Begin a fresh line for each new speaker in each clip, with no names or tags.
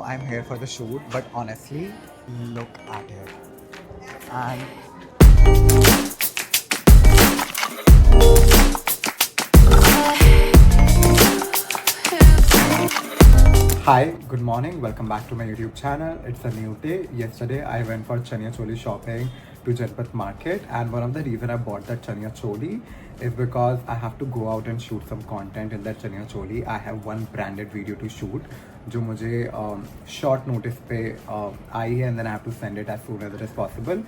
I'm here for the shoot, but honestly, look at it. And hi, good morning. Welcome back to my YouTube channel. It's a new day. Yesterday, I went for Chania Choli shopping to Janpat Market, and one of the reason I bought that Chania Choli is because I have to go out and shoot some content in that Chania Choli. I have one branded video to shoot, जो मुझे short notice पे आई है, and then I have to send it as soon as it is possible.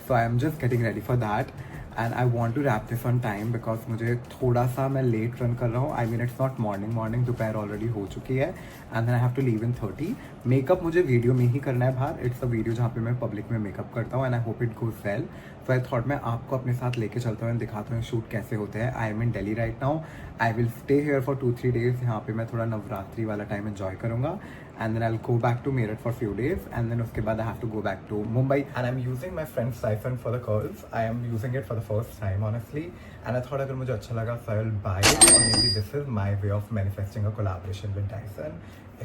So I am just getting ready for that. And I want to wrap this on time because मुझे थोड़ा सा मैं late run कर रहा हूँ. I mean it's not morning दोपहर already हो चुकी है and then I have to leave in 30. Makeup मुझे वीडियो में ही करना है बाहर. इट्स अ वीडियो जहाँ पे मैं पब्लिक में मेकअप करता हूँ and I hope it goes well. So I thought मैं आपको अपने साथ लेके चलता हूँ एंड दिखाता हूँ शूट कैसे होते हैं. I am in Delhi right now. I will stay here for 2-3 days. यहाँ पे मैं थोड़ा नवरात्रि वाला टाइम एंजॉय करूँगा and then I'll go back to Meerut for a few days and then uske baad I have to go back to Mumbai. And I'm using my friend's Dyson for the curls. I am using it for the first time honestly and I thought agar mujhe acha laga so I will buy it or maybe this is my way of manifesting a collaboration with Dyson.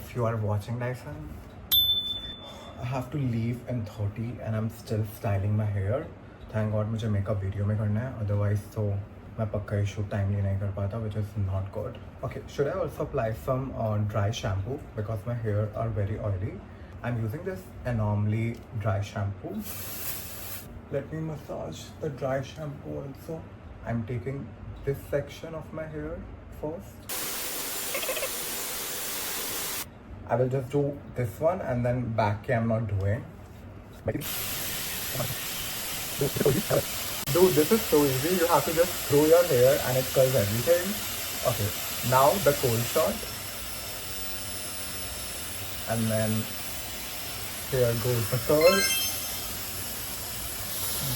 If you are watching Dyson, I have to leave in 30 and I'm still styling my hair. Thank God मुझे makeup video में करना है, otherwise so मैं पक्का shoot timely नहीं कर पाता, which is not good. Okay, should I also apply some dry shampoo because my hair are very oily. I'm using this Anomaly dry shampoo. Let me massage the dry shampoo also. I'm taking this section of my hair first. I will just do this one and then back I'm not doing. Dude, this is so easy. You have to just throw your hair and it curls everything. Okay, now the cold shot. And then here goes the curl.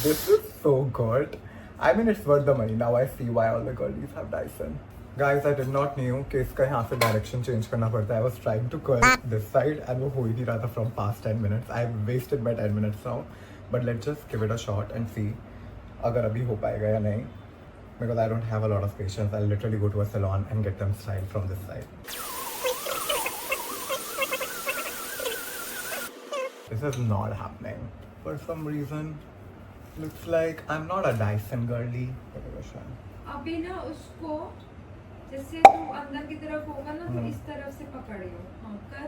This is so good. I mean, it's worth the money. Now I see why all the girlies have Dyson. Guys, I did not knew कि इसका यहाँ से direction change करना पड़ता है. I was trying to curl this side and वो हो ही नहीं रहा था from past 10 minutes. I wasted my 10 minutes now. But let's just give it a shot and see अगर अभी हो पाएगा या नहीं. Because I don't have a lot of patience. I'll literally go to a salon and get them styled from this side. This is not happening. For some reason, looks like I'm not a Dyson girly.
अभी ना उसको जैसे तू अंदर की तरफ होगा ना तो इस तरफ से पकड़ियो. हाँ कर.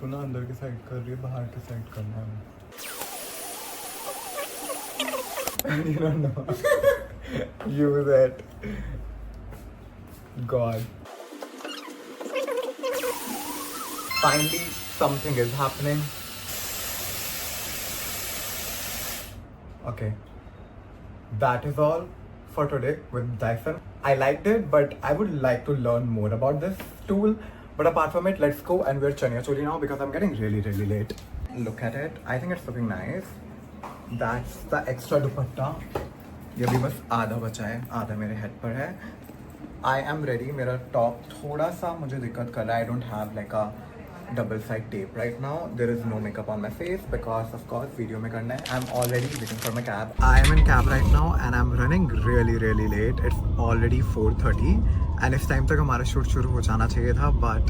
तू ना अंदर की साइड कर रही है, बाहर की साइड करना है. You don't know. Use it. God. Finally, something is happening. Okay. That is all for today with Dyson. I liked it, but I would like to learn more about this tool. But apart from it, let's go and wear Chania Choli now because I'm getting really late. Look at it. I think it's looking nice. That's the extra dupatta. ये भी बस आधा बचा है, आधा मेरे head पर है. I am ready. मेरा टॉप थोड़ा सा मुझे दिक्कत कर रहा है. I don't have like a double side tape right now. There is no makeup on my face because of course video में करना है. I'm already waiting for my cab. I am in cab right now and I'm running really late. It's already 4:30 and इस time तक हमारा shoot शुरू हो जाना चाहिए था but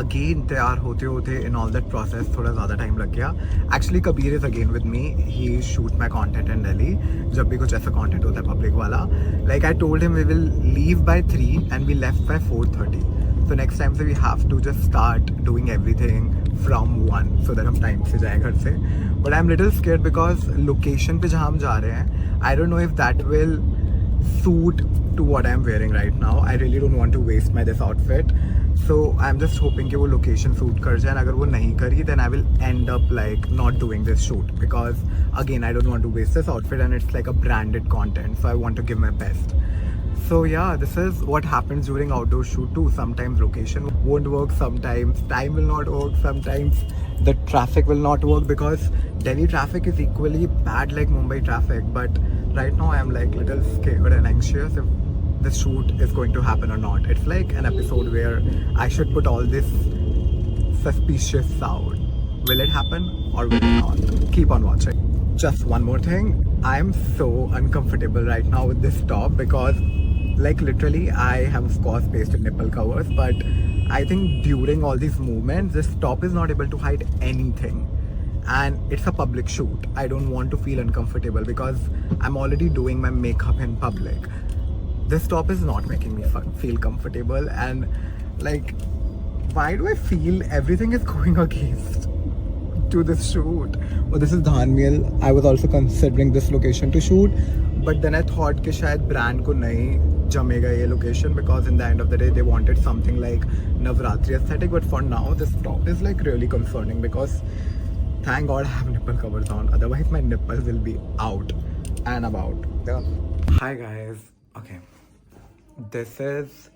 again तैयार होते होते in all that process थोड़ा ज़्यादा टाइम लग गया. Actually Kabir is again with me. He shoot my content in Delhi. जब भी कुछ ऐसा content होता है public वाला. Like I told him we will leave by 3 and we left by 4:30. So next time so we have to just start doing everything from 1 so that हम time से जाए घर से. But I'm little scared because location पे जहाँ हम जा रहे हैं I don't know if that will suit to what I'm wearing right now. I really don't want to waste my this outfit. So I'm just hoping कि वो location suit कर जाए. अगर वो नहीं करी then I will end up like not doing this shoot because again I don't want to waste this outfit and it's like a branded content. So I want to give my best. So yeah, this is what happens during outdoor shoot too. Sometimes location won't work, sometimes time will not work, sometimes the traffic will not work because Delhi traffic is equally bad like Mumbai traffic. But right now I'm like little scared and anxious if the shoot is going to happen or not. It's like an episode where I should put all this suspicious sound. Will it happen or will it not? Keep on watching. Just one more thing. I'm so uncomfortable right now with this top because like literally I have of course pasted nipple covers, but I think during all these movements this top is not able to hide anything, and it's a public shoot. I don't want to feel uncomfortable because I'm already doing my makeup in public. This top is not making me feel comfortable, and like, why do I feel everything is going against to this shoot? Oh, this is Dhanmil. I was also considering this location to shoot, but then I thought कि शायद brand को नहीं जमेगा ये location, because in the end of the day they wanted something like Navratri aesthetic. But for now this top is like really concerning because thank God I have nipple covers on. Otherwise my nipples will be out and about. Yeah. Hi guys. Okay. This is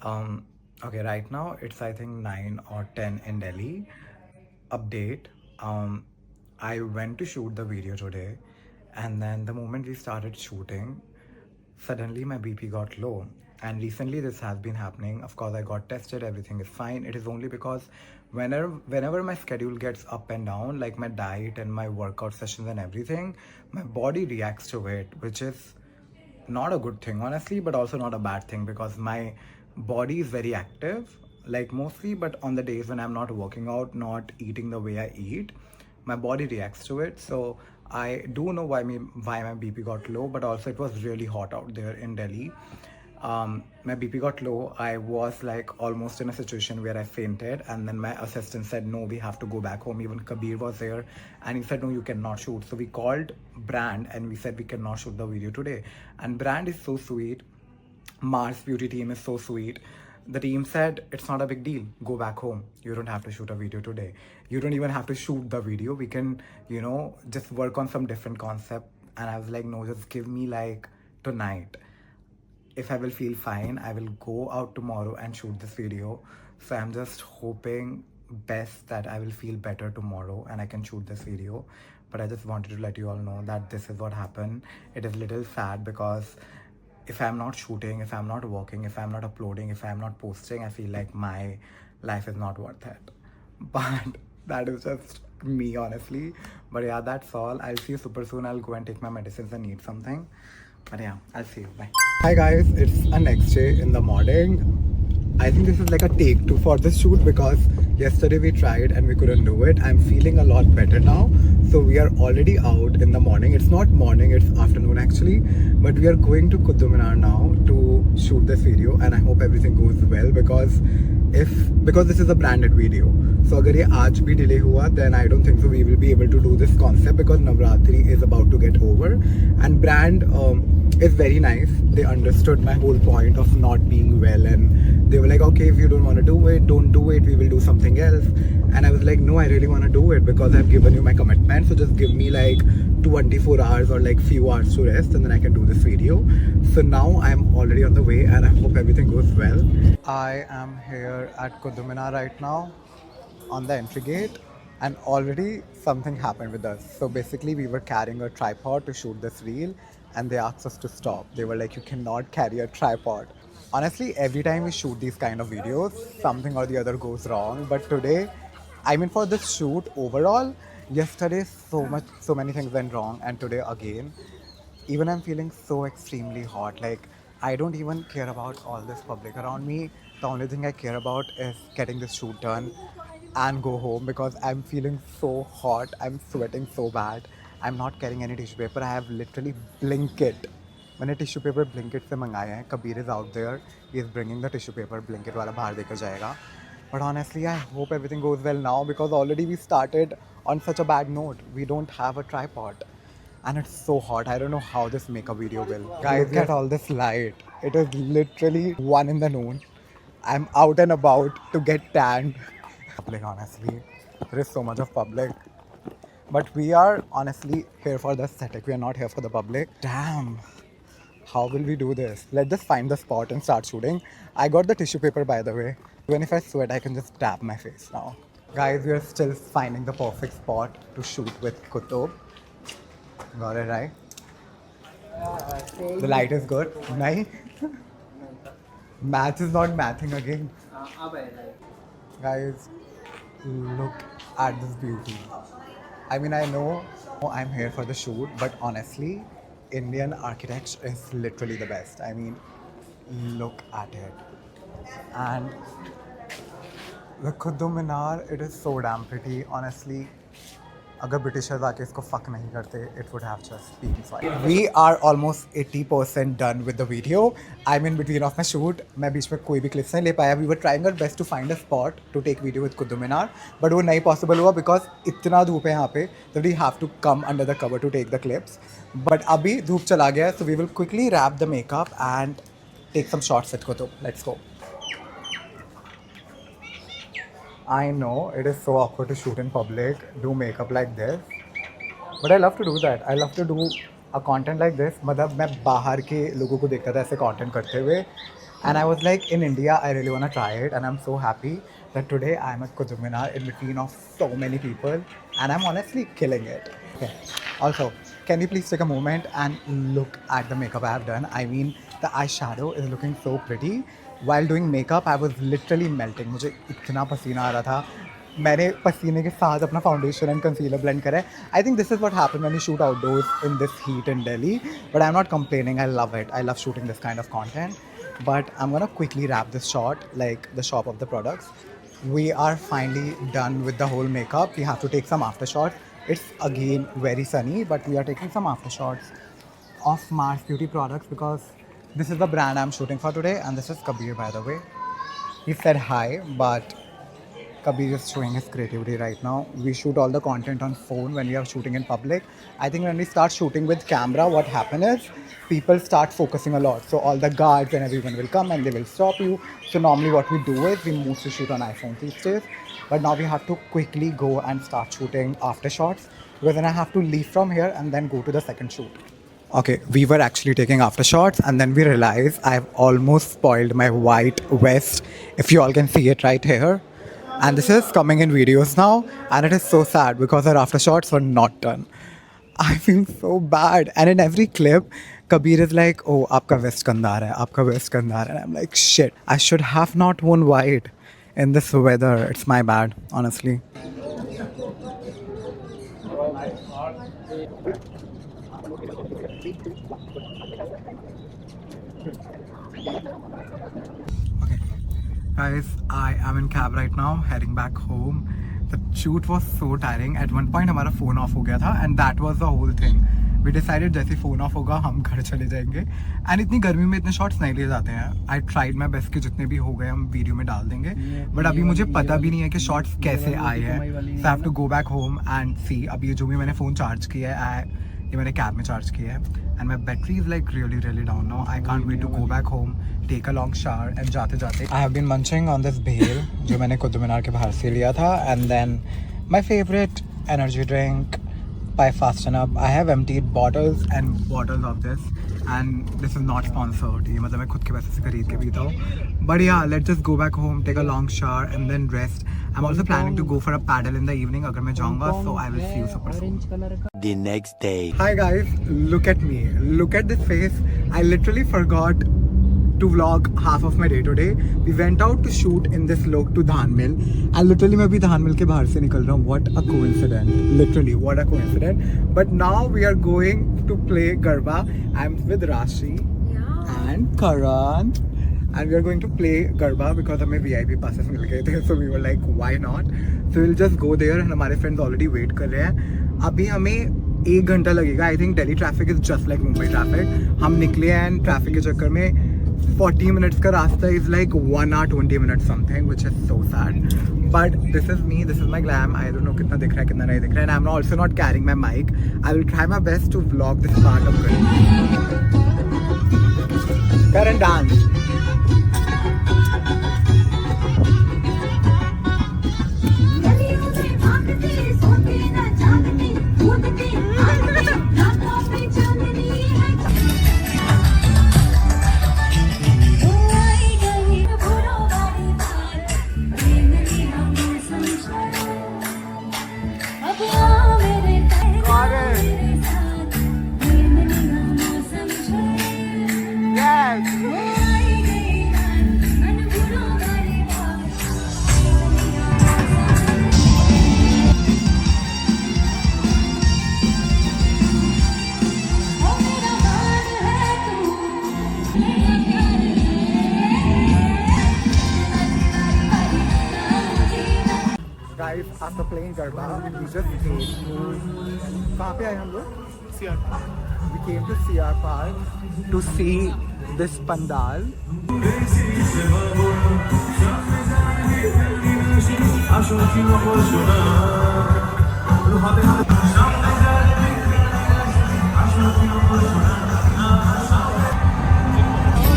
okay, right now it's I think 9 or 10 in Delhi. Update. I went to shoot the video today, and then the moment we started shooting, suddenly my BP got low. And recently this has been happening. Of course I got tested, everything is fine. It is only because whenever my schedule gets up and down, like my diet and my workout sessions and everything, my body reacts to it, which is not a good thing honestly, but also not a bad thing, because my body is very active like mostly, but on the days when I'm not working out, not eating the way I eat, my body reacts to it. So I do know why my BP got low, but also it was really hot out there in Delhi. My BP got low. I was like almost in a situation where I fainted, and then my assistant said, no, we have to go back home. Even Kabir was there and he said, no, you cannot shoot. So we called Brand and we said we cannot shoot the video today. And Brand is so sweet. Mars Beauty team is so sweet. The team said, it's not a big deal, go back home, you don't have to shoot a video today, you don't even have to shoot the video, we can, you know, just work on some different concept. And I was like, no, just give me like tonight. If I will feel fine, I will go out tomorrow and shoot this video. So I'm just hoping best that I will feel better tomorrow and I can shoot this video. But I just wanted to let you all know that this is what happened. It is a little sad because if I'm not shooting, if I'm not working, if I'm not uploading, if I'm not posting, I feel like my life is not worth it. But that is just me honestly. But yeah, that's all. I'll see you super soon. I'll go and take my medicines and eat something. But yeah, I'll see you. Bye. Hi guys, it's a next day in the morning. I think this is like a take 2 for this shoot because yesterday we tried and we couldn't do it. I'm feeling a lot better now. So we are already out in the morning. It's not morning, it's afternoon actually. But we are going to Qutub Minar now to shoot this video, and I hope everything goes well because this is a branded video. So if it today delay hua, then I don't think so we will be able to do this concept because Navratri is about to get over. And Brand is very nice. They understood my whole point of not being well, and they were like, okay, if you don't want to do it, don't do it, we will do something else. And I was like, no, I really want to do it because I've given you my commitment, so just give me like 24 hours or like few hours to rest and then I can do this video. So now I'm already on the way and I hope everything goes well. I am here at Qutub Minar right now on the entry gate, and already something happened with us. So basically we were carrying a tripod to shoot this reel and they asked us to stop. They were like, you cannot carry a tripod. Honestly, every time we shoot these kind of videos, something or the other goes wrong. But today, I mean for this shoot overall, yesterday so many things went wrong, and today again. Even I'm feeling so extremely hot. Like, I don't even care about all this public around me. The only thing I care about is getting this shoot done and go home because I'm feeling so hot. I'm sweating so bad. I'm not carrying any tissue paper. I have literally Blinkit. मैंने tissue paper Blinkit से मंगाए हैं. Kabir is out there. He is bringing the tissue paper. Blinkit वाला बाहर देकर जाएगा. But honestly, I hope everything goes well now because already we started on such a bad note. We don't have a tripod. And it's so hot. I don't know how this makeup video will. Guys, get all this light. It is literally 1 in the noon. I'm out and about to get tanned. Public, honestly. There is so much of public. But we are honestly here for the aesthetic. We are not here for the public. Damn. How will we do this? Let's just find the spot and start shooting. I got the tissue paper, by the way. Even if I sweat, I can just tap my face now. Guys, we are still finding the perfect spot to shoot with Qutub. Got it right? The light is good. Nahi? Math is not mathing again. Guys, look at this beauty. I mean, I know I'm here for the shoot, but honestly, Indian architecture is literally the best. I mean, look at it. And the Qutub Minar, it is so damn pretty. Honestly, अगर Britishers आके इसको fuck नहीं करते, it would have just been fine. We are almost 80% done with the video. I'm in between of my shoot. मैं बीच में कोई भी clips नहीं ले पाया. We were trying our best to find a spot to take video with Qutub Minar, but वो नहीं possible हुआ because इतना धूप है यहाँ पे that we have to come under the cover to take the clips. But अभी धूप चला गया है, so we will quickly wrap the makeup and take some shots at Qutub. Let's go. I know it is so awkward to shoot in public, do makeup like this, but I love to do that. I love to do a content like this. मतलब मैं बाहर के लोगों को देखता था ऐसे content करते हुए, and I was like, in India, I really wanna try it, and I'm so happy that today I'm at Qutub Minar in between of so many people, and I'm honestly killing it. Okay. Also, can you please take a moment and look at the makeup I have done? I mean, the eyeshadow is looking so pretty. While doing makeup, I was literally melting. मुझे इतना पसीना आ रहा था. मैंने पसीने के साथ अपना फाउंडेशन एंड कंसीलर ब्लेंड करा है. I think this is what happens when you shoot outdoors in this heat in Delhi. But I'm not complaining. I love it. I love shooting this kind of content. But I'm gonna quickly wrap this shot, like the shop of the products. We are finally done with the whole makeup. We have to take some after shots. It's again very sunny, but we are taking some after shots of Mars Beauty products because this is the brand I'm shooting for today, and this is Kabir, by the way. He said hi, but Kabir is showing his creativity right now. We shoot all the content on phone when we are shooting in public. I think when we start shooting with camera, what happens is people start focusing a lot. So all the guards and everyone will come and they will stop you. So normally what we do is we mostly shoot on iPhone these days. But now we have to quickly go and start shooting after shots because then I have to leave from here and then go to the second shoot. Okay, we were actually taking after shots and then we realized I've almost spoiled my white vest. If you all can see it right here. And this is coming in videos now and it is so sad because our after shots were not done. I feel so bad. And in every clip, Kabir is like, oh, aapka vest ganda aa raha hai, aapka vest ganda aa raha hai. And I'm like, shit, I should have not worn white in this weather. It's my bad, honestly. Okay, guys, I am in cab right now, heading back home. The shoot was so tiring. At one point, हमारा phone off हो गया था, and that was the whole thing. We decided जैसे phone off होगा, हम घर चले जाएंगे. And इतनी गर्मी में इतने shots नहीं लिए जाते हैं. I tried my best कि जितने भी हो गए हम वीडियो में डाल देंगे. But अभी मुझे पता भी नहीं है कि shots कैसे आए हैं. So I have to go back home and see. अभी ये जो भी मैंने phone charge किया है, ये मैंने कैब में चार्ज किया है. And my battery is like really down now. I can't wait to go back home, take a long shower and जाते जाते I have been munching on this bhel जो मैंने कुतुब मीनार के बाहर से लिया था, and then my favorite energy drink by Fasten Up. I have emptied bottles and bottles of this, and this is not sponsored. ये मतलब मैं खुद के पैसे से खरीद के पीता हूँ. But yeah, let's just go back home, take a long shower and then rest. I'm also planning to go for a paddle in the evening अगर मैं जाऊँगा, so I will see you super soon.
The next day.
Hi guys, look at me. Look at this face. I literally forgot to vlog half of my day today. We went out to shoot in this look to Dhan Mill. And literally मैं अभी धान मिल के बाहर से निकल रहा हूँ. What a coincidence. Literally, what a coincidence. But now we are going to play Garba. I'm with Rashi and Karan. And we are going to play Garba because हमें VIP passes मिल गए थे. So we were like, why not? So we'll just go there. And हमारे friends already wait कर रहे हैं. अभी हमें 1 घंटा लगेगा. I think Delhi traffic is just like Mumbai traffic. हम निकले हैं and traffic के चक्कर में 40 minutes का रास्ता is like 1 hour 20 minutes something, which is so sad. But this is me, this is my glam. I don't know कितना दिख रहा है कितना नहीं दिख रहा है. And I'm also not carrying my mic. I will try my best to vlog this part of it. Karan dance. Yes. Guys, after playing Garba, we just came to... कहाँ पे आए हम लोग? We came to CR Park to see this pandal.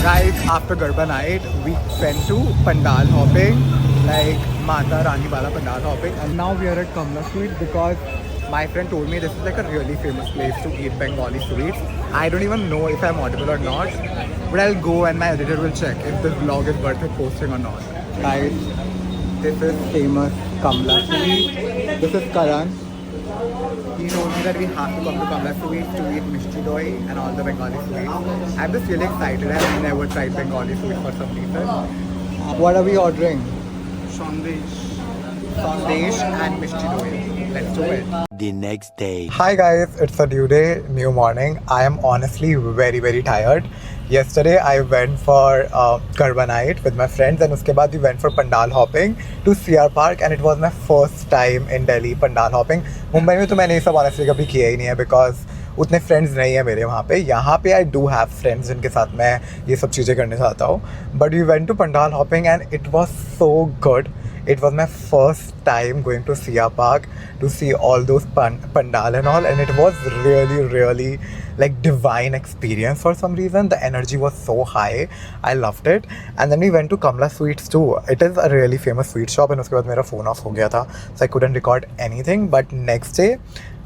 Guys, after Garba night, we went to pandal hopping, like Mata Rani Bala pandal hopping, and now we are at Kamla Sweet because my friend told me this is like a really famous place to eat Bengali sweets. I don't even know if I'm audible or not, but I'll go and my editor will check if this vlog is worth it posting or not. Guys, this is famous Kamla Sweet. This is Karan. He told me that we have to come to Kamla Sweets to eat Mishti Doi and all the Bengali sweets. I'm just really excited. I've never tried Bengali sweets for some reason. What are we ordering? Sandesh and Mishti Doi. Let's do it.
The next day.
Hi guys, it's a new day, new morning. I am honestly very tired. Yesterday I went for Garba night with my friends and uske baad we went for pandal hopping to CR Park and it was my first time in Delhi pandal hopping. Mumbai में तो मैंने ये सब honestly कभी किया ही नहीं है because उतने friends नहीं है मेरे वहाँ पे. यहाँ पे I do have friends जिनके साथ मैं ये सब चीज़ें करने चाहता हूँ. But we went to pandal hopping and it was so good. It was my first time going to CR Park to see all those pandal and all, and it was really like divine experience for some reason. The energy was so high. I loved it. And then we went to Kamla Sweets too. It is a really famous sweet shop and उसके बाद मेरा phone off हो गया था, so I couldn't record anything. But next day,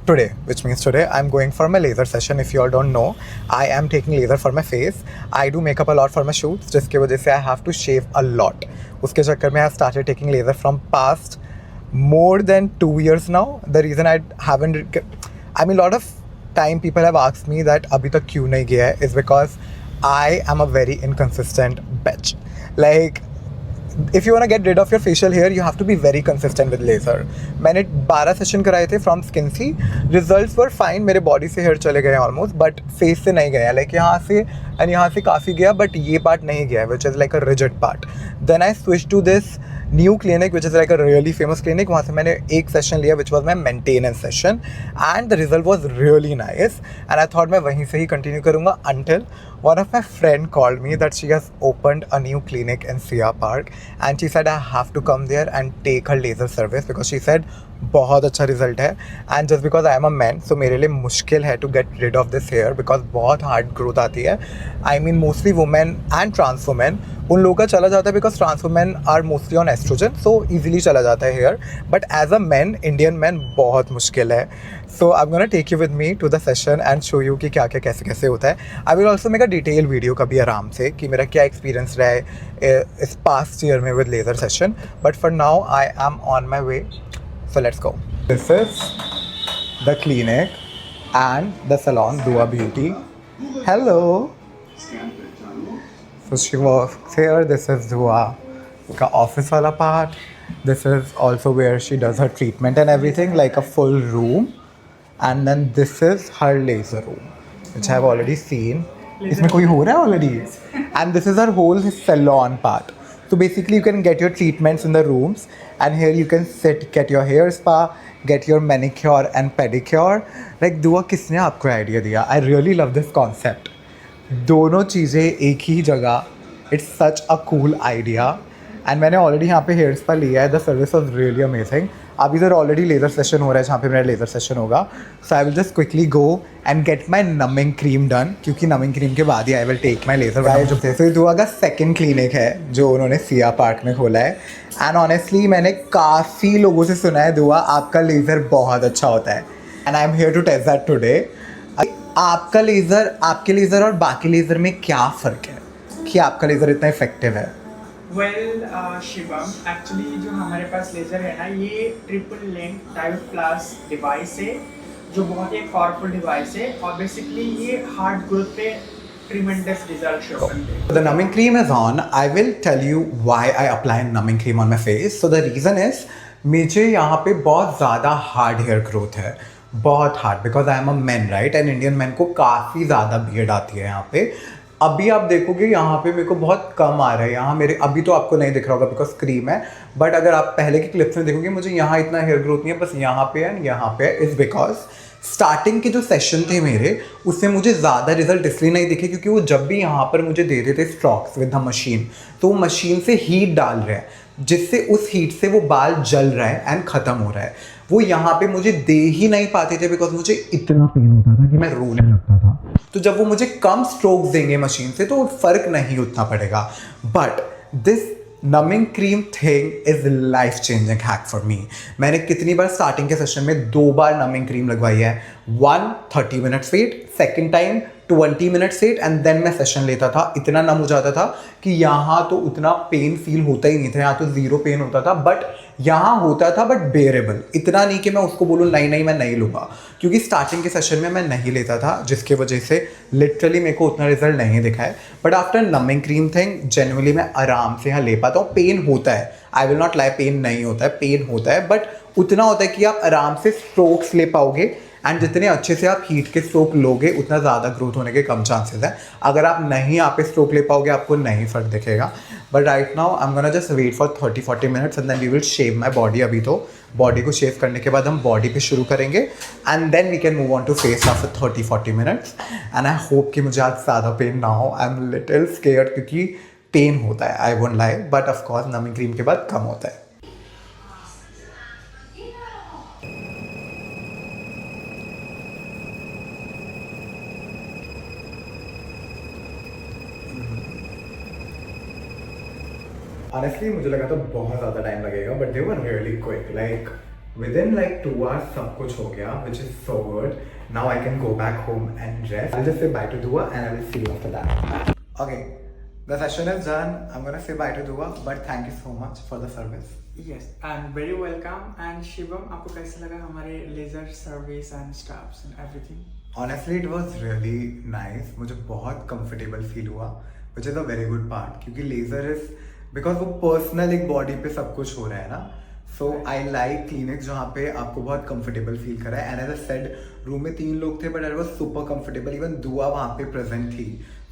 today, which means today, I'm going for my laser session. If you all don't know, I am taking laser for my face. I do makeup a lot for my shoots, जिसकी वजह से I have to shave a lot. उसके चक्कर में I have started taking laser from past more than 2 years now. The reason I haven't, I mean, a lot of time people have asked me that अभी तक क्यों नहीं गया है is because I am a very inconsistent bitch. Like, if you want to get rid of your facial hair, you have to be very consistent with laser. मैंने 12 session कराए थे from Skinsy. Results were fine. मेरे body से hair चले गए almost, but face से नहीं गया. Like यहाँ से and यहाँ से काफ़ी गया, but ये part नहीं गया, which is like a rigid part. Then I switched to this new clinic, which is like a really famous clinic. वहाँ से मैंने एक session लिया, which was my maintenance session, and the result was really nice. And I thought मैं वहीं से ही continue करूँगा until one of my friend called me that she has opened a new clinic in CR Park, and she said I have to come there and take her laser service because she said बहुत अच्छा result है. And just because I am a man, so मेरे लिए मुश्किल है to get rid of this hair because बहुत hard growth आती है. I mean mostly women and trans women, उन लोगों का चला जाता है because trans women are mostly on estrogen, so easily चला जाता है hair. But as a man, Indian man, बहुत मुश्किल है. So I am gonna take you with me to the session and show you कि क्या क्या कैसे कैसे होता है. I will also make a detail video कभी आराम से कि मेरा क्या एक्सपीरियंस रहा है इस पास्ट ईयर में with laser session. But for now I M on my way, so let's go. This is the clinic and the salon, Dua Beauty. Hello. So she works here. This is Dua ka office wala part. This is also where she does her treatment and everything, like a full room. And then this is her laser room, which I have already seen. इसमें कोई हो रहा है already. And this is her whole salon part. So basically you can get your treatments in the rooms, and here you can sit, get your hair spa, get your manicure and pedicure. Like दुआ किसने आपको idea दिया? I really love this concept. दोनों चीज़ें एक ही जगह. It's such a cool idea. And मैंने already यहाँ पे हेयर स्पा लिया है. The service was really amazing. अब इधर ऑलरेडी लेज़र सेशन हो रहा है जहाँ पे मेरा लेज़र सेशन होगा. So I will just quickly go and get my numbing cream done, क्योंकि नमिंग क्रीम के बाद ही I will take my laser. Guys जो थे, तो दुआ का सेकंड क्लिनिक है जो उन्होंने CR पार्क में खोला है. एंड ऑनेस्टली मैंने काफ़ी लोगों से सुना है दुआ आपका लेज़र बहुत अच्छा होता है. And I am here to test that today. आपका लेज़र, आपके लेज़र और बाकी लेज़र में क्या फ़र्क है कि आपका लेज़र इतना इफेक्टिव है?
वेल शिवम, एक्चुअली जो हमारे पास लेज़र है ना, ये triple length diode plus device है जो बहुत ही एक पावरफुल डिवाइस है, और बेसिकली ये हार्ड ग्रोथ पे tremendous result शो करते हैं.
The numbing cream is on. I will tell you why I apply numbing cream on my face. So the reason is मुझे यहाँ पे बहुत ज़्यादा हार्ड हेयर ग्रोथ है, बहुत hard, because I am a man right, and Indian man को काफ़ी ज़्यादा बियर्ड आती है यहाँ पे. अभी आप देखोगे यहाँ पे मेरे को बहुत कम आ रहा है, यहाँ मेरे अभी तो आपको नहीं दिख रहा होगा बिकॉज क्रीम है, बट अगर आप पहले की क्लिप्स में देखोगे मुझे यहाँ इतना हेयर ग्रोथ नहीं है, बस यहाँ पे एंड यहाँ पे इज़ बिकॉज स्टार्टिंग के जो सेशन थे मेरे उसमें मुझे ज़्यादा रिजल्ट इसलिए नहीं दिखे क्योंकि वो जब भी यहाँ पर मुझे दे देते स्ट्रोक्स विद द मशीन, तो वो मशीन से हीट डाल रहे हैं जिससे उस हीट से वो बाल जल रहा है एंड ख़त्म हो रहा है। वो यहाँ पे मुझे दे ही नहीं पाते थे बिकॉज मुझे इतना पेन होता था कि मैं रोने लगता था। तो जब वो मुझे कम स्ट्रोक्स देंगे मशीन से तो फ़र्क नहीं उतना पड़ेगा। But this numbing cream thing is life changing hack for me. मैंने कितनी बार स्टार्टिंग के सेशन में 2 बार नमिंग क्रीम लगवाई है। 1 30 minutes wait, second time 20 minutes wait and then मैं सेशन लेता था। इतना नम हो जाता था कि यहाँ तो उतना पेन फील होता ही नहीं था, यहाँ तो ज़ीरो पेन होता था, बट यहाँ होता था बट बेरेबल। इतना नहीं कि मैं उसको बोलूँ नहीं मैं नहीं लूँगा, क्योंकि स्टार्टिंग के सेशन में मैं नहीं लेता था जिसकी वजह से लिटरली मेरे को उतना रिजल्ट नहीं दिखा है। But after numbing cream thing genuinely मैं आराम से यहाँ ले पाता हूँ। पेन होता है, I will not lie, pain नहीं होता है, पेन होता है, बट उतना होता है कि आप आराम से स्ट्रोक्स ले पाओगे एंड जितने अच्छे से आप हीट के स्ट्रोक लोगे उतना ज़्यादा ग्रोथ होने के कम चांसेस हैं। अगर आप नहीं यहाँ पे स्ट्रोक ले पाओगे आपको नहीं फ़र्क दिखेगा। But right now I am gonna just wait for 30-40 minutes and then we will shave my body. अभी तो बॉडी को शेव करने के बाद हम बॉडी पे शुरू करेंगे and then we can move on to face after 30-40 minutes. And I hope कि मुझे आज ज़्यादा पेन ना हो। आई एम लिटिल स्केयर्ड क्योंकि पेन होता है, I won't lie, but of course numbing cream के बाद कम होता है। Honestly, मुझे लगा था बहुत ज़्यादा टाइम लगेगा, but they were really quick. Like within like 2 hours सब कुछ हो गया, which is so good. Now I can go back home and rest. I'll just say bye to Dua and I will see you after that. Okay, the session is done. I'm gonna say bye to Dua, but thank you so much for the service.
Yes, and very welcome. And Shivam, आपको कैसा लगा हमारे laser service and staffs and everything?
Honestly, it was really nice. मुझे बहुत comfortable feel हुआ, which is a very good part. क्योंकि laser is because वो personal एक बॉडी पे सब कुछ हो रहा है ना। सो आई लाइक क्लिनिक जहाँ पे आपको बहुत कंफर्टेबल फील करा है। And as a said room में 3 लोग थे but I was super comfortable. Even दुआ वहाँ पे प्रेजेंट थी,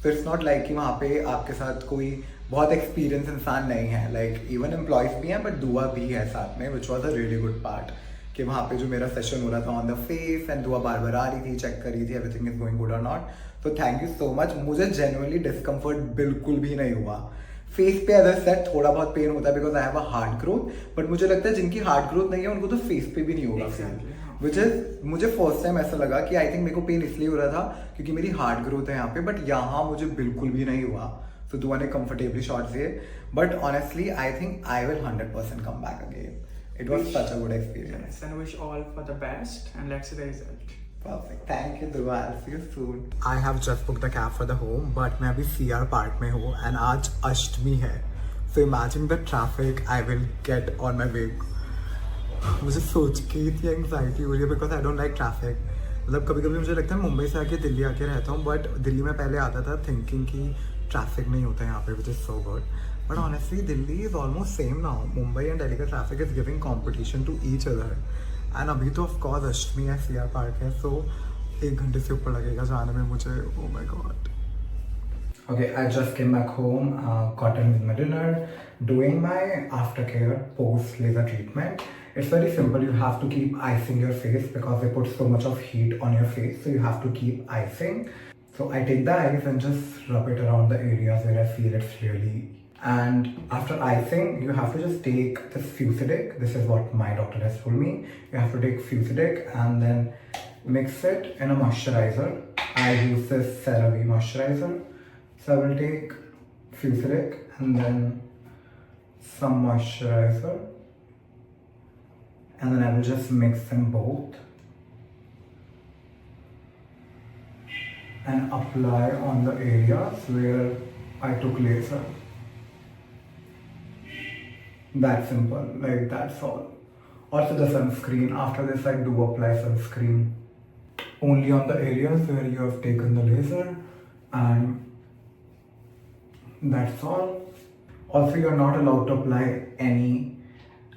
तो इट्स नॉट लाइक कि वहाँ पे आपके साथ कोई बहुत एक्सपीरियंस इंसान नहीं है। लाइक इवन एम्प्लॉयज भी हैं बट दुआ भी है साथ में, which was a really good part कि वहाँ पे जो मेरा सेशन हो रहा था ऑन द फेस एंड दुआ बार बार आ रही थी, चेक कर रही थी एवरीथिंग इज गोइंग गुड और नॉट। तो थैंक यू सो मच। मुझे जेन्युइनली डिस्कम्फर्ट बिल्कुल भी नहीं हुआ। फेस पे एज अ सेट थोड़ा बहुत पेन होता है because I have a hard growth, but मुझे लगता है जिनकी हार्ड ग्रोथ नहीं है उनको तो फेस पे भी नहीं होगा फील, विच इज मुझे फर्स्ट टाइम ऐसा लगा कि आई थिंक मेरे को पेन इसलिए हो रहा था क्योंकि मेरी हार्ड ग्रोथ है यहाँ पे, बट यहाँ मुझे बिल्कुल भी नहीं हुआ। तो दुआ ने कंफर्टेबली शॉट दिए, but honestly I think I will 100% come back again. It was such a good experience.
Yes, and wish all for the best and let's see the result.
Perfect. Thank you, Dua. I'll see you soon. I have just booked the cab for the home, but मैं अभी CR Park में हूँ and आज अष्टमी है. So imagine the traffic I will get on my way. मुझे सोच के इतनी एंग्जाइटी हो रही है because I don't like traffic. मतलब कभी कभी मुझे लगता है मुंबई से आके दिल्ली आके रहता हूँ, बट दिल्ली में पहले आता था थिंकिंग कि ट्रैफिक नहीं होता है यहाँ पे, which is so good. But honestly, Delhi is almost same now. Mumbai and Delhi का traffic is giving competition to each other. And अभी तो of course अष्टमी है, CR Park है, so 1 घंटे से ऊपर लगेगा जाने में मुझे. Oh my god. Okay, I just came back home, got in with my dinner, doing my aftercare post laser treatment. It's very simple. You have to keep icing your face because they put so much of heat on your face, so you have to keep icing. So I take the ice and just rub it around the areas where I feel it's really. And after icing, you have to just take this Fusidic. This is what my doctor has told me. You have to take Fusidic and then mix it in a moisturizer. I use this CeraVe moisturizer. So I will take Fusidic and then some moisturizer. And then I will just mix them both. And apply on the areas where I took laser. That simple, like that's all. Also the sunscreen, after this I do apply sunscreen only on the areas where you have taken the laser, and that's all. Also you're not allowed to apply any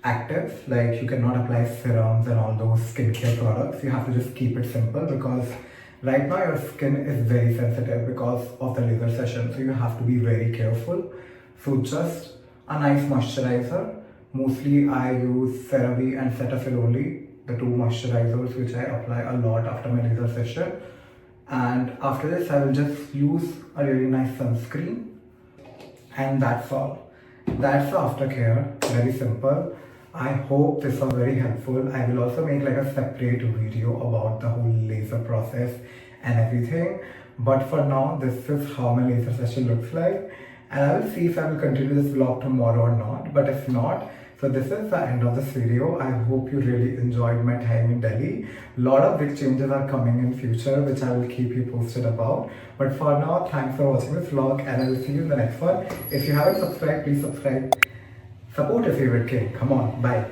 actives, like you cannot apply serums and all those skincare products. You have to just keep it simple because Right now your skin is very sensitive because of the laser session, so you have to be very careful. So just a nice moisturizer. Mostly I use CeraVe and Cetaphil only, the two moisturizers which I apply a lot after my laser session. And after this I will just use a really nice sunscreen, and that's all. That's the aftercare, very simple. I hope this was very helpful. I will also make like a separate video about the whole laser process and everything. But for now, this is how my laser session looks like. And I will see if I will continue this vlog tomorrow or not. But if not, so this is the end of this video. I hope you really enjoyed my time in Delhi. Lot of big changes are coming in future, which I will keep you posted about. But for now, thanks for watching this vlog, and I will see you in the next one. If you haven't subscribed, please subscribe. Support your favorite king. Come on, bye.